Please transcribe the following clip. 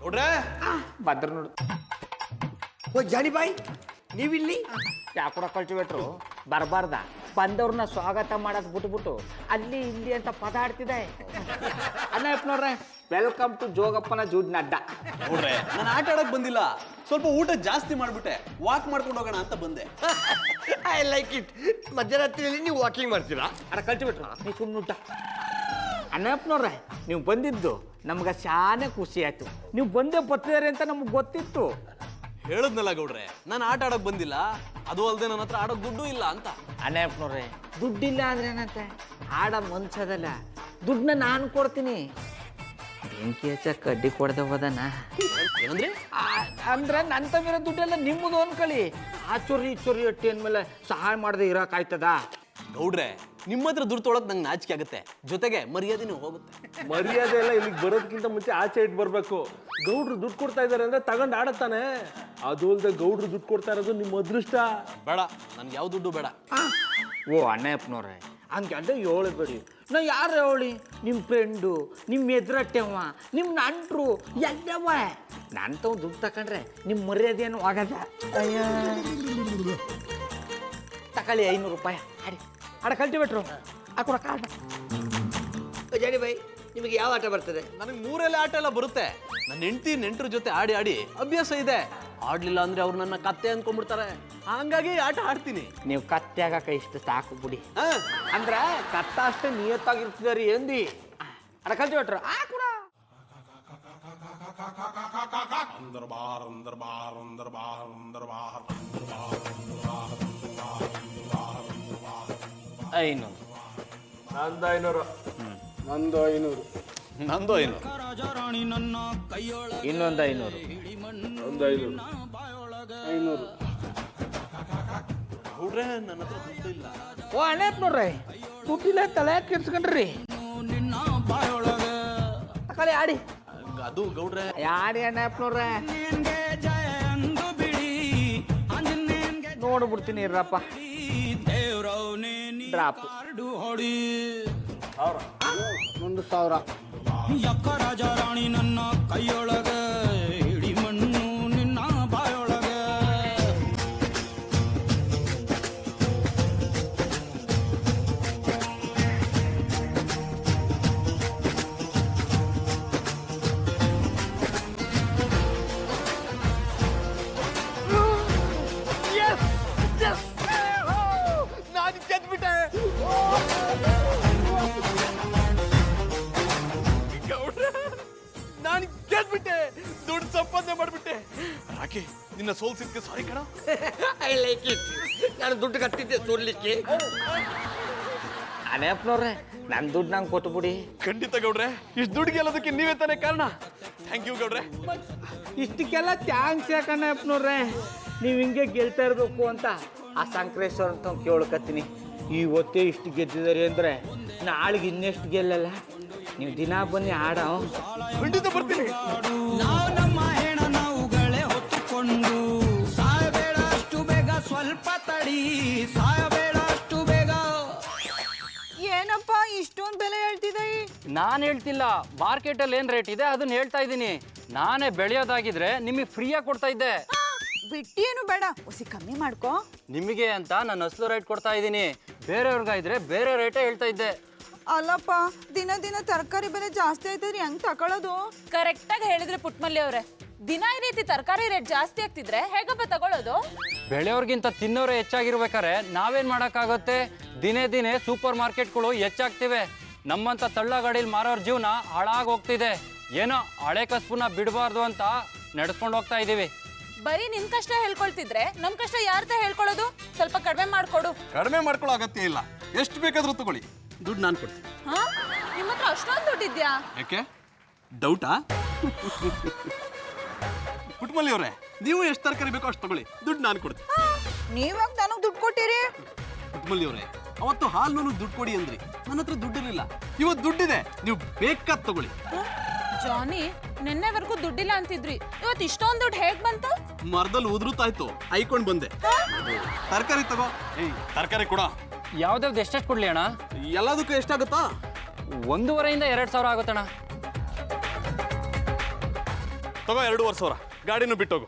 ನೋಡ್ರೆ ಬಂದ್ರ ನೋಡು. ಓ ಜಾನಿ ಬಾಯ್ ನೀವಿಲ್ಲಿ? ಯಾಕೂಡ ಕಲ್ಟಿವೇಟ್ರು ಬರಬಾರ್ದ, ಬಂದವ್ರನ್ನ ಸ್ವಾಗತ ಮಾಡೋದು ಬಿಟ್ಬಿಟ್ಟು ಅಲ್ಲಿ ಇಲ್ಲಿ ಅಂತ ಪದ ಆಡ್ತಿದೆ. ಅಣ್ಣಪ್ಪನವ್ರೆ, ವೆಲ್ಕಮ್ ಟು ಜೋಗಪ್ಪನ ಜೂಜ್ನ ಅಡ್ಡ. ನೋಡ್ರೆ ನಾನು ಆಟ ಆಡಕ್ ಬಂದಿಲ್ಲ, ಸ್ವಲ್ಪ ಊಟ ಜಾಸ್ತಿ ಮಾಡ್ಬಿಟ್ಟೆ, ವಾಕ್ ಮಾಡ್ಕೊಂಡು ಹೋಗೋಣ ಅಂತ ಬಂದೆ. I like it. ಮಧ್ಯರಾತ್ರಿಯಲ್ಲಿ ನೀವು ವಾಕಿಂಗ್ ಮಾಡ್ತೀರಾ? ಅಣ್ಣ ಕಲ್ಟಿವೇಟ್ರು ನೀವು ಸುಮ್ಮನುಟ್ಟ. ಅಣ್ಣಪ್ಪನವ್ರೆ, ನೀವು ಬಂದಿದ್ದು ನಮ್ಗೆ ಶಾನೆ ಖುಷಿ ಆಯ್ತು. ನೀವು ಬಂದೇ ಬರ್ತಿದ್ದಾರೆ ಅಂತ ನಮ್ಗೆ ಗೊತ್ತಿತ್ತು. ಹೇಳದ್ನಲ್ಲ ಗೌಡ್ರೆ, ನಾನು ಆಟ ಆಡಕ್ ಬಂದಿಲ್ಲ, ಅದು ಅಲ್ಲದೆ ನನ್ನ ಹತ್ರ ಆಡೋಕ್ ದುಡ್ಡು ಇಲ್ಲ ಅಂತ. ಅಣ್ಣಪ್ಪನವ್ರೆ, ದುಡ್ಡಿಲ್ಲ ಅಂದ್ರೆ ಏನಂತೆ, ಆಡ ಮನ್ಸದಲ್ಲ, ದುಡ್ಡನ್ನ ನಾನು ಕೊಡ್ತೀನಿ. ಬೆಂಕಿ ಹಚ್ಚ ಕಡ್ಡಿ ಕೊಡ್ದೆ ಹೋದನ ಏನಂದ್ರೆ? ಅಂದ್ರೆ ನನ್ನ ತಮ್ಮಿರೋ ದುಡ್ಡೆಲ್ಲ ನಿಮ್ಮದು ಅನ್ಕೊಳ್ಳಿ. ಆ ಚೊರಿ ಚೊರಿ ಅಟ್ಟಿ ಅಂದ್ಮೇಲೆ ಸಹಾಯ ಮಾಡದೆ ಇರೋಕ್ಕಾಯ್ತದ? ಗೌಡ್ರೆ, ನಿಮ್ಮ ಹತ್ರ ದುಡ್ಡು ತೊಳಕ್ ನಂಗೆ ನಾಚಿಕೆ ಆಗುತ್ತೆ, ಜೊತೆಗೆ ಮರ್ಯಾದೆನೂ ಹೋಗುತ್ತೆ. ಮರ್ಯಾದೆ ಎಲ್ಲ ಇಲ್ಲಿಗೆ ಬರೋದಕ್ಕಿಂತ ಮುಂಚೆ ಆಚೆ ಇಟ್ಟು ಬರ್ಬೇಕು. ಗೌಡ್ರು ದುಡ್ಡು ಕೊಡ್ತಾ ಇದಾರೆ ಅಂದ್ರೆ ತಗೊಂಡು ಆಡತ್ತಾನೆ. ಅದು ಅಲ್ದೆ ಗೌಡ್ರು ದುಡ್ಡು ಕೊಡ್ತಾ ಇರೋದು ನಿಮ್ಮ ಅದೃಷ್ಟ. ಬೇಡ, ನನ್ಗೆ ಯಾವ ದುಡ್ಡು ಬೇಡ. ಓ ಅಣ್ಣಪ್ಪನವ್ರೆ, ಹಂಗೆಲ್ಲ ಹೇಳಬೇಡಿ. ನಾ ಯಾರು ಹೇಳಿ? ನಿಮ್ಮ ಫ್ರೆಂಡು, ನಿಮ್ಮ ಎದುರಟ್ಟೆವ, ನಿಮ್ಮ ನಂಟ್ರು ಎಲ್ಲವ. ನಾನು ತಾವು ದುಡ್ಡು ತಗೊಂಡ್ರೆ ನಿಮ್ಮ ಮರ್ಯಾದೆಯನ್ನು ಆಗದ. ತಗೊಳ್ಳಿ 500 ರೂಪಾಯಿ. ಆಡ ಕಲ್ಟಿವೇಟ್ರು ಹಾಕೊಡ ಕಾರಣ. ಜಾನಿ ಬಾಯ್, ನಿಮಗೆ ಯಾವ ಆಟ ಬರ್ತದೆ? ನನಗೆ ಮೂರಲ್ಲೇ ಆಟ ಎಲ್ಲ ಬರುತ್ತೆ. ನನ್ನ ಹೆಂಡತಿ ನೆಂಟರ ಜೊತೆ ಆಡಿ ಆಡಿ ಅಭ್ಯಾಸ ಇದೆ. ಆಡ್ಲಿಲ್ಲ ಅಂದ್ರೆ ಅವ್ರು ನನ್ನ ಕತ್ತೆ ಅನ್ಕೊಂಡ್ಬಿಡ್ತಾರೆ, ಹಂಗಾಗಿ ಆಟ ಆಡ್ತೀನಿ. ನೀವು ಕತ್ತೆ ಆಗಕ್ಕೆ ಇಷ್ಟು ಸಾಕು ಬಿಡಿ. ಹಾ, ಅಂದ್ರೆ ಕತ್ತ ಅಷ್ಟೇ ನಿಯತ್ತಾಗಿರ್ತದೆ ಎಂದಿ. ಅಡ ಕಲ್ಟಿವೇಟ್ರು ಹಾಕೊಡ. ಐನೂರು. ನಂದು 500. ನಂದು ಏನು? ಇನ್ನೊಂದು 500. ಒಂದು 500. 500. ಗೌಡ್ರೆ, ನನ್ನ ಹತ್ರ ದುಡ್ಡು ಇಲ್ಲ. ಓ ಅಣ್ಣಪ್ಪನವ್ರೆ, ದುಡ್ಡಿಲ್ಲ ತಲೆ ಕೆಡ್ಸ್ಕೊಂಡ್ರಿ. ತಗೊಳ್ಳಿ ಆಡಿ. ಅದು ಗೌಡ್ರೆ, ಯಾರಿ ಅಣ್ಣಪ್ಪನವ್ರೆ? ನೋಡ್ಬಿಡ್ತೀನಿ ಇರ್ರಪ್ಪ. ಡ್ರಾಪ್. ಒಂದು 1000. ಯಕ್ಕ ರಾಜ ರಾಣಿ ನನ್ನ ಕೈಯೊಳಗ, ಇಡಿ ಮಣ್ಣು ನಿನ್ನ ಬಾಯೊಳಗ. ನಾನು ಗೆದ್ಬಿಟ್ಟೆ. ನಾನು ಗೆದ್ಬಿಟ್ಟೆ, ದುಡ್ಡು ಸಂಪಾದನೆ ಮಾಡ್ಬಿಟ್ಟೆ. ರಾಕಿ, ನಿನ್ನ ಸೋಲ್ಸಿದ್ಕೆ ಸಾರಿ ಕಣ. I like it. ನಾನು ದುಡ್ಡು ಕಟ್ಟಿದ್ದೆ ಸೋರ್ಲಿಕ್ಕೆ. ಅಣ್ಣಪ್ಪನವ್ರೆ, ನನ್ನ ದುಡ್ಡು ನಂಗೆ ಕೊಟ್ಬಿಡಿ. ಖಂಡಿತ ಗೌಡ್ರೆ, ಇಷ್ಟು ದುಡ್ಡು ಗೆಲ್ಲೋದಕ್ಕೆ ನೀವೇ ತಾನೇ ಕಾರಣ. ಥ್ಯಾಂಕ್ ಯು ಗೌಡ್ರೆ. ಇಷ್ಟಕ್ಕೆಲ್ಲ ಥ್ಯಾಂಕ್ಸ್ ಯಾಕಣ್ಣಪ್ಪನವ್ರೆ. ನೀವು ಹಿಂಗೆ ಗೆಲ್ತಾ ಇರಬೇಕು ಅಂತ ಆ ಸಂಕ್ರೇಶ್ವರ ಅಂತ ಕೇಳ್ಕತ್ತೀನಿ. ಇವತ್ತೇ ಇಷ್ಟು ಗೆದ್ದಿದ್ದಾರೆ ಅಂದರೆ ನಾಳೆಗೆ ಇನ್ನೆಷ್ಟು ಗೆಲ್ಲಲ್ಲ. ನೀವು ದಿನ ಬನ್ನಿ ಆಡ. ಖಂಡಿತ ಬರ್ತೀನಿ. ನಾವು ನಮ್ಮ ಹೆಣ ನಾವುಗಳೇ ಹೊತ್ತುಕೊಂಡು, ಸಾಯಬೇಡ ಅಷ್ಟು ಬೇಗ, ಸ್ವಲ್ಪ ತಡಿ, ಸಾಯಬೇಡ ಅಷ್ಟು ಬೇಗ. ಏನಪ್ಪ ಇಷ್ಟೊಂದು ಬೆಲೆ ಹೇಳ್ತಿದ್ದೆ? ನಾನು ಹೇಳ್ತಿಲ್ಲ, ಮಾರ್ಕೆಟಲ್ಲಿ ಏನು ರೇಟ್ ಇದೆ ಅದನ್ನ ಹೇಳ್ತಾ ಇದ್ದೀನಿ. ನಾನೇ ಬೆಳೆಯೋದಾಗಿದ್ರೆ ನಿಮಗೆ ಫ್ರೀಯಾಗಿ ಕೊಡ್ತಾ ಇದ್ದೆ. ಬಿಟ್ಟಿ ಏನು ಬೇಡ, ಹೊಸಿ ಕಮ್ಮಿ ಮಾಡ್ಕೋ. ನಿಮಗೆ ಅಂತ ನಾನು ಅಸಲು ರೇಟ್ ಕೊಡ್ತಾ ಇದ್ದೀನಿ, ಬೇರೆಯವ್ರಿಗಾದ್ರೆ ಬೇರೆ ರೇಟೇ ಹೇಳ್ತಾ ಇದ್ದೆ. ಅಲ್ಲಪ್ಪ, ದಿನ ದಿನ ತರಕಾರಿ ಬೆಲೆ ಜಾಸ್ತಿ ಆಯ್ತದ್ರಿ, ಹೆಂಗ್ ತಗೊಳ್ಳೋದು? ಕರೆಕ್ಟಾಗಿ ಹೇಳಿದ್ರೆ ಪುಟ್ಮಲ್ಲಿ ಅವರೇ, ದಿನ ಈ ರೀತಿ ತರಕಾರಿ ರೇಟ್ ಜಾಸ್ತಿ ಆಗ್ತಿದ್ರೆ ಹೇಗಪ್ಪ ತಗೊಳ್ಳೋದು? ಬೆಳೆಯೋರ್ಗಿಂತ ತಿನ್ನೋರೇ ಹೆಚ್ಚಾಗಿರ್ಬೇಕಾರೆ ನಾವೇನ್ ಮಾಡೋಕ್ಕಾಗುತ್ತೆ? ದಿನೇ ದಿನೇ ಸೂಪರ್ ಮಾರ್ಕೆಟ್ಗಳು ಹೆಚ್ಚಾಗ್ತಿವೆ. ನಮ್ಮಂತ ತಳ್ಳಗಾಡಿಲಿ ಮಾರೋರ್ ಜೀವನ ಹಾಳಾಗಿ ಹೋಗ್ತಿದೆ. ಏನೋ ಹಳೆ ಕಸ್ಬನ್ನ ಬಿಡಬಾರ್ದು ಅಂತ ನಡೆಸ್ಕೊಂಡು ಹೋಗ್ತಾ ಇದೀವಿ. ಬರೀ ನಿನ್ ಕಷ್ಟ ಹೇಳ್ಕೊಳ್ತಿದ್ರೆ ನಮ್ ಕಷ್ಟ ಯಾರ್ತ ಹೇಳ್ಕೊಳ್ಳೋದು? ಸ್ವಲ್ಪ ಕಡಿಮೆ ಮಾಡ್ಕೊಡು. ಕಡಿಮೆ ಮಾಡ್ಕೊಳ್ಳೋ ಅಗತ್ಯ ಇಲ್ಲ, ಎಷ್ಟು ಬೇಕಾದ್ರೂ ತಗೊಳ್ಳಿ, ದುಡ್ಡು ನಾನು ಕೊಡ್ತೀನಿ. ಹಾ, ನಿಮ್ಮ ಹತ್ರ ಅಷ್ಟೊಂದು ದುಡ್ಡಿದ್ಯಾ? ಯಾಕೆ ಡೌಟಾ? ಪುಟ್ಮಲ್ಲಿ ಅವರೇ, ನೀವು ಎಷ್ಟು ತರಕಾರಿ ಬೇಕೋ ಅಷ್ಟು ತಗೊಳ್ಳಿ, ದುಡ್ಡು ನಾನು ಕೊಡ್ತೀನಿ. ನೀವಾಗ ನನಗ್ ದುಡ್ಡು ಕೊಟ್ಟಿರಿ? ಪುಟ್ಮಲ್ಲಿ ಅವರೇ, ಅವತ್ತು ಹಾಲು ದುಡ್ಡು ಕೊಡಿ ಅಂದ್ರಿ, ನನ್ನ ಹತ್ರ ದುಡ್ಡಿರಲಿಲ್ಲ. ಇವತ್ತು ದುಡ್ಡಿದೆ, ನೀವು ಬೇಕಾದ್ ತಗೊಳ್ಳಿ. ಜಾನಿ, ನಿನ್ನೆವರೆಗೂ ದುಡ್ಡಿಲ್ಲ ಅಂತಿದ್ರಿ, ಇವತ್ತು ಇಷ್ಟೊಂದು ದುಡ್ಡು ಹೇಗ್ ಬಂತು? ಮರದಲ್ಲಿ ಉದುರುತ್ತಾಯ್ತು, ಐಕೊಂಡ್ ಬಂದೆ. ತರಕಾರಿ ತಗೋ. ಏಯ್, ತರಕಾರಿ ಕೊಡ. ಯಾವ್ದಾವ್ದು ಎಷ್ಟೆಷ್ಟು ಕೊಡ್ಲಿ ಅಣ್ಣ? ಎಲ್ಲದಕ್ಕೂ ಎಷ್ಟಾಗುತ್ತಾ? 1,500 ಇಂದ 2,000 ಆಗುತ್ತಣ್ಣ. ತಗೋ 2,500 ಗಾಡಿನೂ ಬಿಟ್ಟೋಗು.